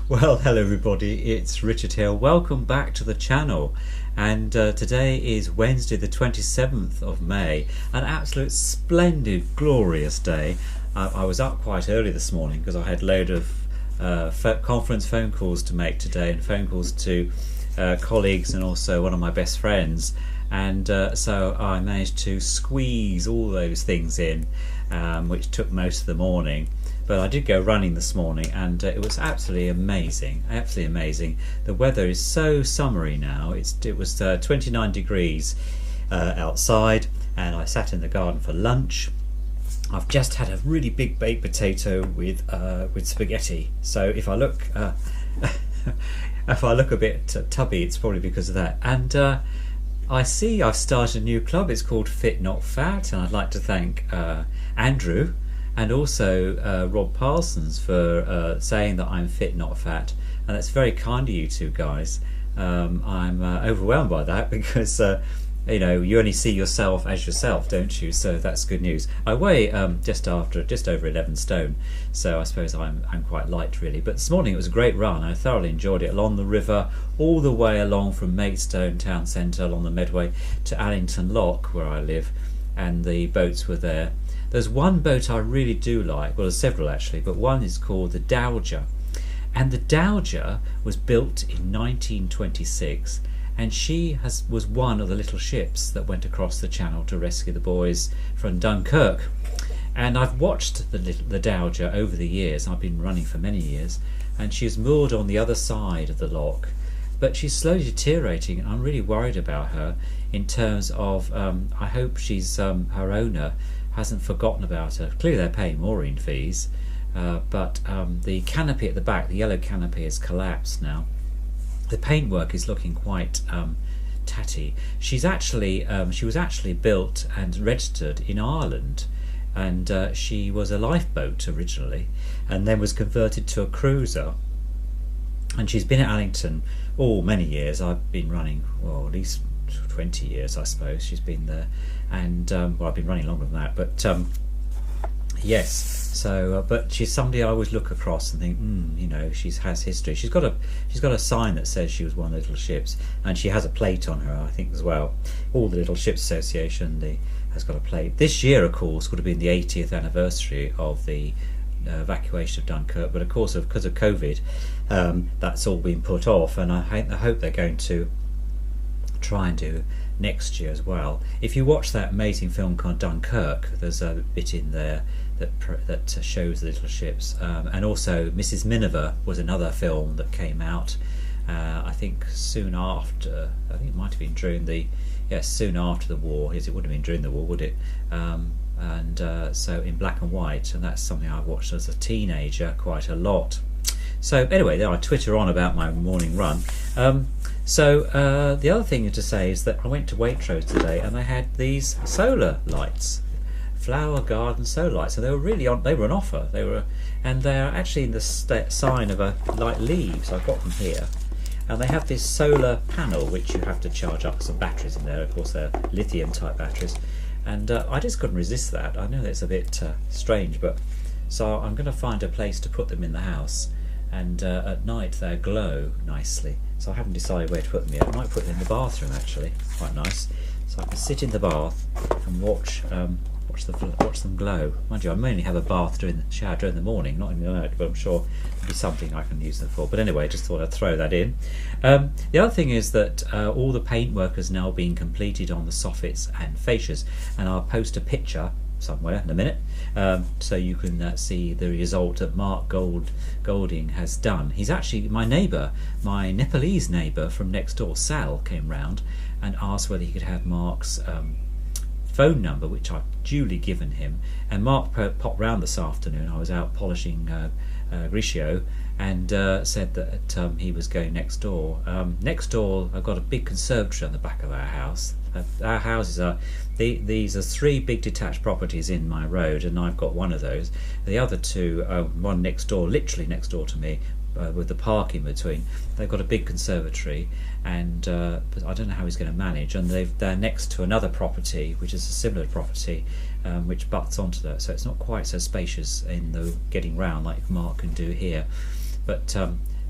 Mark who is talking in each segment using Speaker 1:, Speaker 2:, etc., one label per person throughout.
Speaker 1: Well, hello everybody, it's Richard here. Welcome back to the channel. And today is Wednesday the 27th of May, an absolute splendid, glorious day. I was up quite early this morning because I had a load of conference phone calls to make today, and phone calls to colleagues and also one of my best friends. And so I managed to squeeze all those things in, which took most of the morning. But I did go running this morning, and it was absolutely amazing, absolutely amazing. The weather is so summery now. It was 29 degrees outside, and I sat in the garden for lunch. I've just had a really big baked potato with spaghetti. So if I look if I look a bit tubby, it's probably because of that. And I see I've started a new club. It's called Fit Not Fat, and I'd like to thank Andrew and also Rob Parsons for saying that I'm fit not fat, and that's very kind of you two guys. I'm overwhelmed by that because you know, you only see yourself as yourself, don't you? So that's good news. I weigh just over 11 stone, so I suppose I'm quite light really. But this morning it was a great run. I thoroughly enjoyed it along the river, all the way along from Maidstone town centre along the Medway to Allington Lock where I live, and the boats were there. There's one boat I really do like, well there's several actually, but one is called the Dowager. And the Dowager was built in 1926, and she was one of the little ships that went across the channel to rescue the boys from Dunkirk. And I've watched the Dowager over the years. I've been running for many years, and she's moored on the other side of the lock, but she's slowly deteriorating, and I'm really worried about her in terms of I hope she's her owner hasn't forgotten about her. Clearly they're paying mooring fees, but the canopy at the back, the yellow canopy, has collapsed now. The paintwork is looking quite tatty. She was actually built and registered in Ireland, and she was a lifeboat originally, and then was converted to a cruiser. And she's been at Allington many years. I've been running, well, at least 20 years I suppose she's been there, and well, I've been running longer than that, but yes. So but she's somebody I always look across and think, you know, she has history. She's got a sign that says she was one of the little ships, and she has a plate on her, I think, as well. All the Little Ships Association has got a plate. This year, of course, would have been the 80th anniversary of the evacuation of Dunkirk, but of course, because of COVID, that's all been put off, and I hope they're going to try and do next year as well. If you watch that amazing film called Dunkirk, there's a bit in there that shows the little ships, and also Mrs. Miniver was another film that came out I think soon after, I think it might have been during soon after the war. It wouldn't have been during the war, would it? So in black and white, and that's something I watched as a teenager quite a lot. So anyway, there I twitter on about my morning run. The other thing to say is that I went to Waitrose today, and they had these solar lights, flower garden solar lights, and they were really on. They were on offer. And they're actually in the sign of like leaves. I've got them here, and they have this solar panel which you have to charge up some batteries in there. Of course, they're lithium type batteries, and I just couldn't resist that. I know that's a bit strange, but so I'm going to find a place to put them in the house. And at night they glow nicely, so I haven't decided where to put them yet. I might put them in the bathroom actually, quite nice, so I can sit in the bath and watch them glow. Mind you, I mainly have a bath shower during the morning, not in the night, but I'm sure there'll be something I can use them for. But anyway, just thought I'd throw that in. The other thing is that all the paintwork has now been completed on the soffits and fascias, and I'll post a picture somewhere in a minute, so you can see the result that Mark Golding has done. He's actually my neighbour, my Nepalese neighbour from next door, Sal, came round and asked whether he could have Mark's phone number, which I've duly given him, and Mark popped round this afternoon. I was out polishing Grigio, and said that he was going next door. Next door I've got a big conservatory on the back of our house. Our houses are, these are 3 big detached properties in my road, and I've got one of those. The other 2, one next door, literally next door to me, with the park in between, they've got a big conservatory, and but I don't know how he's going to manage. And they're next to another property, which is a similar property, which butts onto that, so it's not quite so spacious in the getting round like Mark can do here. But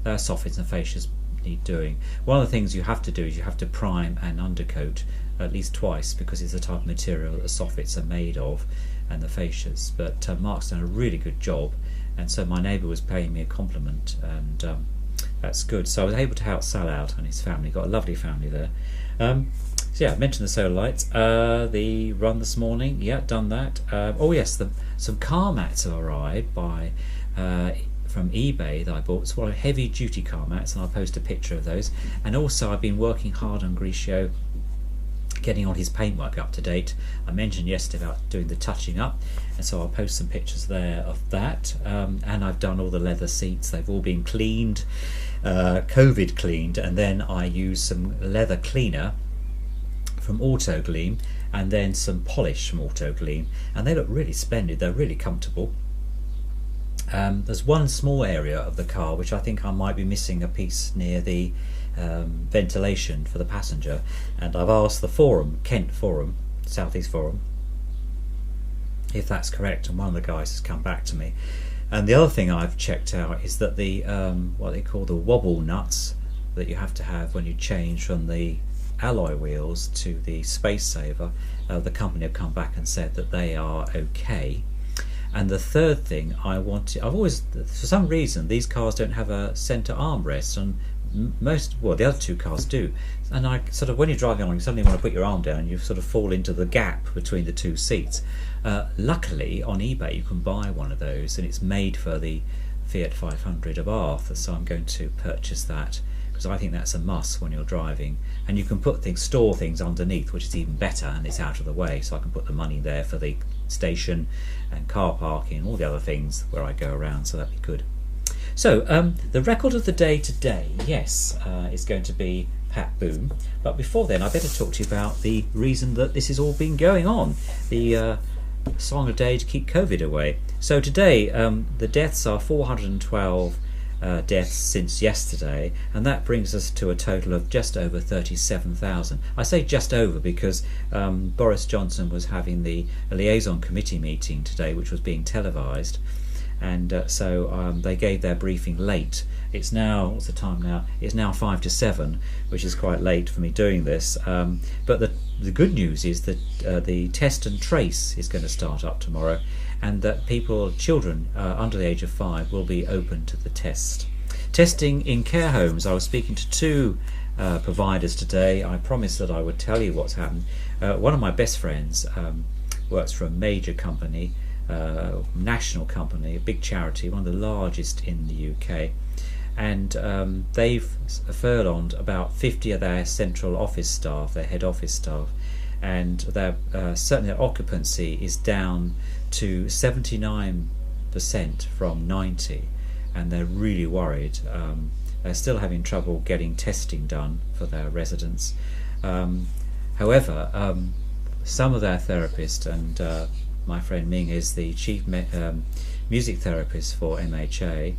Speaker 1: soffits and fascias need doing. One of the things you have to do is you have to prime and undercoat at least twice, because it's the type of material that the soffits are made of and the fascias. But Mark's done a really good job, and so my neighbour was paying me a compliment, and that's good. So I was able to help Sal out and his family. Got a lovely family there. So yeah, I mentioned the solar lights. The run this morning, yeah, done that. Oh yes, some car mats have arrived from eBay that I bought. It's one of heavy duty car mats, and I'll post a picture of those. And also I've been working hard on Grisio, getting on his paintwork up to date. I mentioned yesterday about doing the touching up, and so I'll post some pictures there of that. And I've done all the leather seats. They've all been cleaned, COVID cleaned, and then I used some leather cleaner from Auto Gleam and then some polish from Auto Gleam, and they look really splendid. They're really comfortable. There's one small area of the car which I think I might be missing a piece near the ventilation for the passenger, and I've asked the forum, Kent Forum, Southeast Forum, if that's correct, and one of the guys has come back to me. And the other thing I've checked out is that the what they call the wobble nuts that you have to have when you change from the alloy wheels to the Space Saver, the company have come back and said that they are okay. And the third thing I've always, for some reason, these cars don't have a centre armrest, and the other two cars do. And I sort of, when you're driving along, you suddenly want to put your arm down, you sort of fall into the gap between the two seats. Luckily, on eBay you can buy one of those, and it's made for the Fiat 500 Abarth, so I'm going to purchase that, because I think that's a must when you're driving. And you can store things underneath, which is even better, and it's out of the way, so I can put the money there for the station and car parking and all the other things where I go around, so that'd be good. So the record of the day today, yes, is going to be Pat Boone. But before then, I better talk to you about the reason that this has all been going on, the song of day to keep COVID away. So today, the deaths are 412 deaths since yesterday, and that brings us to a total of just over 37,000. I say just over because Boris Johnson was having the liaison committee meeting today, which was being televised, and so they gave their briefing late. It's now, what's the time now? It's now 5 to 7, which is quite late for me doing this. But the good news is that the test and trace is going to start up tomorrow, and that children under the age of 5 will be open to the test. Testing in care homes. I was speaking to two providers today. I promised that I would tell you what's happened. One of my best friends works for a major company, national company, a big charity, one of the largest in the UK. And they've furloughed about 50 of their central office staff, their head office staff, and certainly their occupancy is down to 79% from 90%, and they're really worried. They're still having trouble getting testing done for their residents. However, some of their therapists, and my friend Ming is the chief music therapist for MHA,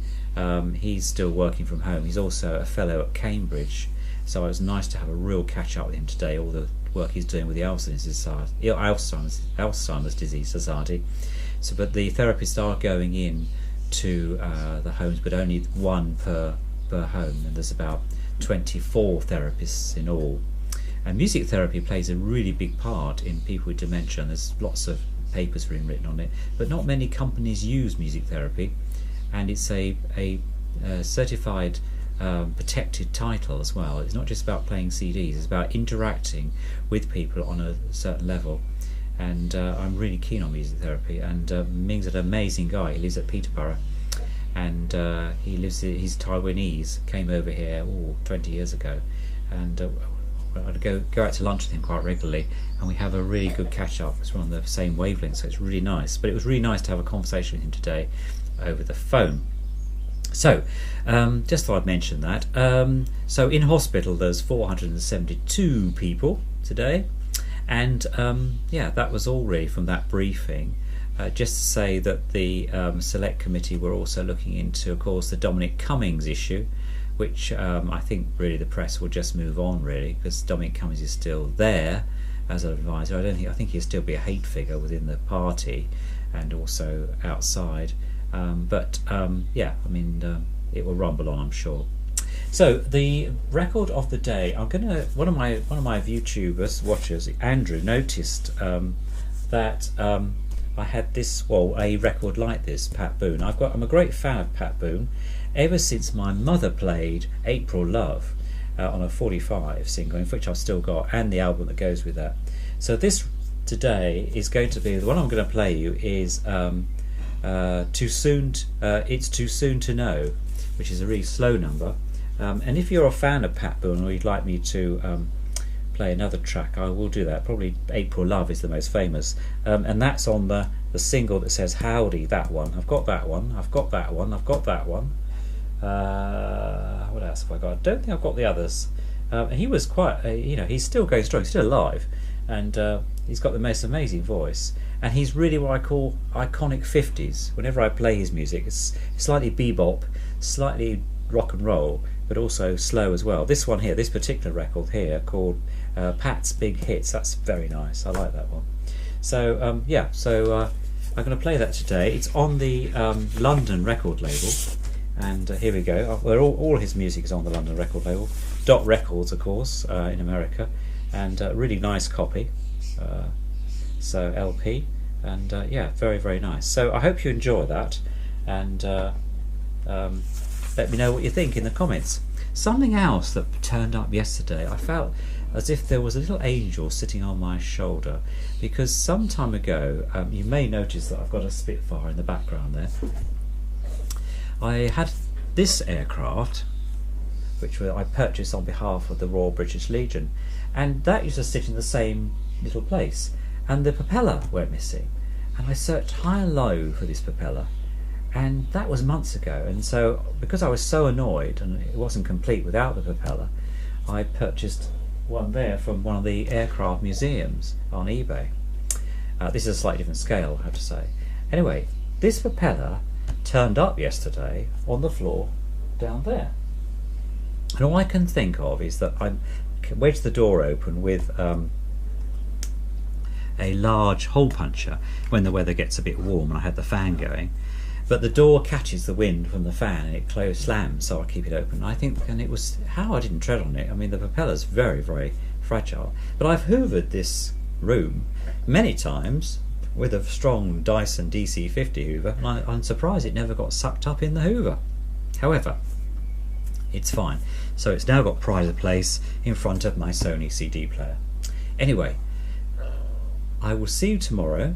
Speaker 1: he's still working from home. He's also a fellow at Cambridge, so it was nice to have a real catch up with him today, all the work he's doing with the Alzheimer's Disease Society. So, but the therapists are going in to the homes, but only one per home, and there's about 24 therapists in all. And music therapy plays a really big part in people with dementia, and there's lots of papers being written on it, but not many companies use music therapy, and it's a certified protected title as well. It's not just about playing CDs, it's about interacting with people on a certain level, and I'm really keen on music therapy. And Ming's an amazing guy. He lives at Peterborough, and he's Taiwanese, came over here 20 years ago, and I go out to lunch with him quite regularly, and we have a really good catch up because we're on the same wavelength, so it's really nice. But it was really nice to have a conversation with him today over the phone. So just thought I'd mention that. So in hospital there's 472 people today, and yeah, that was all really from that briefing. Just to say that the select committee were also looking into, of course, the Dominic Cummings issue, which I think really the press will just move on, really, because Dominic Cummings is still there as an advisor. I think he'll still be a hate figure within the party and also outside. But yeah, I mean, it will rumble on, I'm sure. So the record of the day, one of my YouTubers watchers, Andrew, noticed that I had a record like this, Pat Boone. I'm a great fan of Pat Boone ever since my mother played April Love on a 45 single, which I've still got, and the album that goes with that. So this today is going to be, the one I'm going to play you is It's Too Soon to Know, which is a really slow number. And if you're a fan of Pat Boone, or you'd like me to play another track, I will do that. Probably April Love is the most famous, and that's on the single that says Howdy, that one. I've got that one, I've got that one, I've got that one. What else have I got? I don't think I've got the others. He was quite, he's still going strong, he's still alive, and he's got the most amazing voice, and he's really what I call iconic 50s. Whenever I play his music, it's slightly bebop, slightly rock and roll, but also slow as well. This one here, this particular record here, called Pat's Big Hits, that's very nice. I like that one. So I'm going to play that today. It's on the London record label, and here we go. All his music is on the London record label. Dot Records, of course, in America, and a really nice copy. So LP, and very, very nice. So I hope you enjoy that, and let me know what you think in the comments. Something else that turned up yesterday, I felt as if there was a little angel sitting on my shoulder, because some time ago, you may notice that I've got a Spitfire in the background there. I had this aircraft, which I purchased on behalf of the Royal British Legion, and that used to sit in the same little place, and the propeller went missing, and I searched high and low for this propeller, and that was months ago. And so, because I was so annoyed and it wasn't complete without the propeller, I purchased one there from one of the aircraft museums on eBay. This is a slightly different scale, I have to say. Anyway, this propeller turned up yesterday on the floor down there, and all I can think of is that I wedged the door open with a large hole puncher when the weather gets a bit warm and I had the fan going, but the door catches the wind from the fan and it slams, so I keep it open. I think, and it was how I didn't tread on it. I mean, the propeller's very, very fragile, but I've hoovered this room many times with a strong Dyson DC50 hoover, and I'm surprised it never got sucked up in the hoover. However, it's fine. So it's now got pride of place in front of my Sony CD player. Anyway, I will see you tomorrow.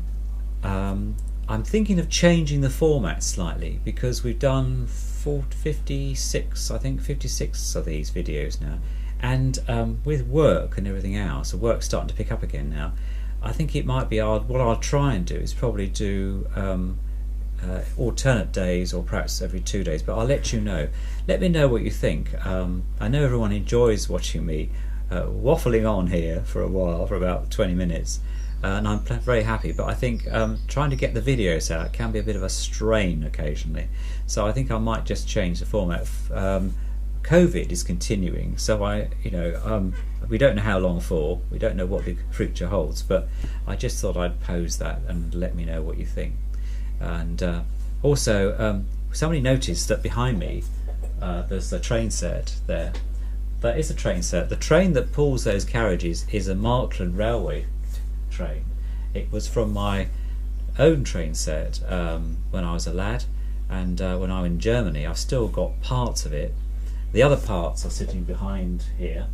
Speaker 1: I'm thinking of changing the format slightly, because we've done 56 of these videos now, and with work and everything else, so work's starting to pick up again now, I think it might be what I'll try and do is probably do alternate days, or perhaps every 2 days, but I'll let you know. Let me know what you think. I know everyone enjoys watching me waffling on here for a while, for about 20 minutes, and I'm very happy, but I think trying to get the videos out can be a bit of a strain occasionally, so I think I might just change the format. COVID is continuing, so we don't know how long for, we don't know what the future holds, but I just thought I'd pose that and let me know what you think. And also, somebody noticed that behind me there's a train set there. That is a train set. The train that pulls those carriages is a Markland Railway train. It was from my own train set when I was a lad, and when I was in Germany I've still got parts of it. The other parts are sitting behind here.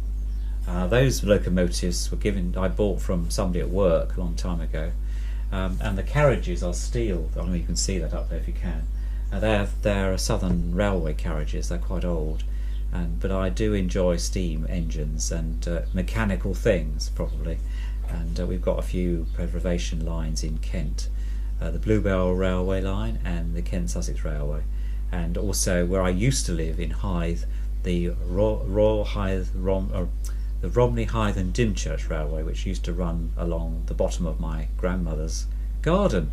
Speaker 1: Those locomotives I bought from somebody at work a long time ago, and the carriages are steel. I don't know if you can see that up there if you can. They're Southern Railway carriages. They're quite old, but I do enjoy steam engines and mechanical things probably. And we've got a few preservation lines in Kent, the Bluebell Railway line and the Kent Sussex Railway, and also where I used to live in Hythe, the Royal Hythe, the Romney, Hythe and Dymchurch Railway, which used to run along the bottom of my grandmother's garden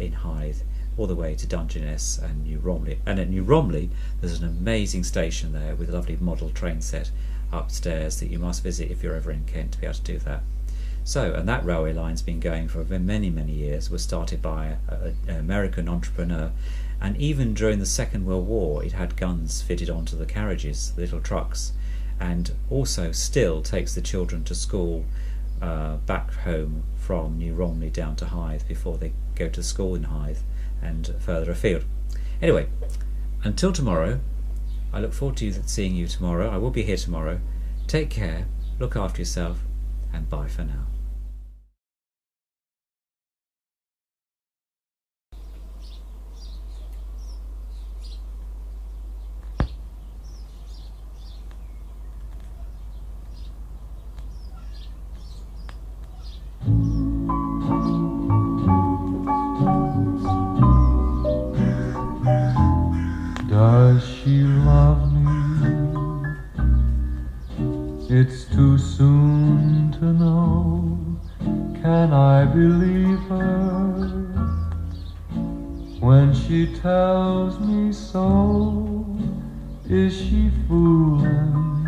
Speaker 1: in Hythe, all the way to Dungeness and New Romney. And at New Romney there's an amazing station there with a lovely model train set upstairs that you must visit if you're ever in Kent to be able to do that. So, and that railway line's been going for many, many years. Was started by an American entrepreneur, And even during the Second World War, it had guns fitted onto the carriages, the little trucks, and also still takes the children to school back home from New Romney down to Hythe before they go to school in Hythe and further afield. Anyway, until tomorrow, I look forward to seeing you tomorrow. I will be here tomorrow. Take care, look after yourself, and bye for now.
Speaker 2: Does she love me? It's too soon to know. Can I believe her when she tells me so? Is she fooling?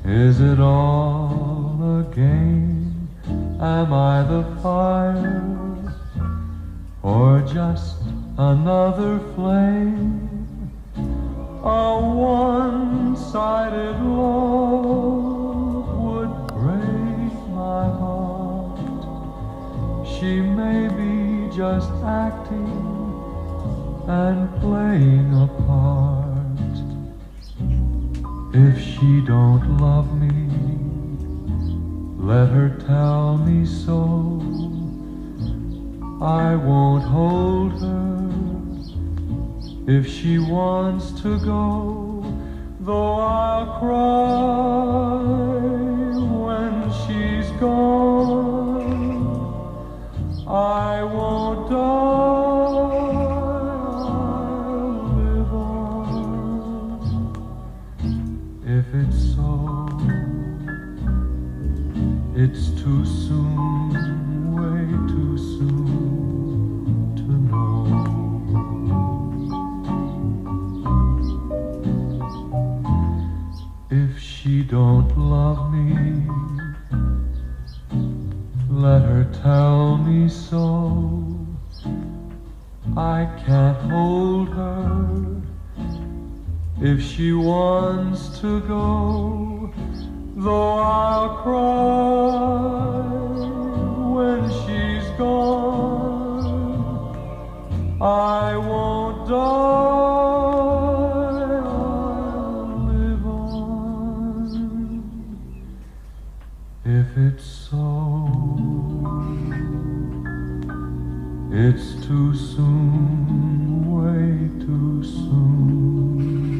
Speaker 2: Is it all a game? Am I the fire or just another flame? A one-sided love would break my heart. She may be just acting and playing a part. If she don't love me, let her tell me so. I won't hold her if she wants to go, though I'll cry when she's gone. I won't die, I'll live on. If it's so, it's too soon, way too soon to know. If she don't love me, let her tell me so. I can't hold her if she wants to go, though I'll cry when she's gone. I won't die, I'll live on. If it's so, it's too soon, way too soon.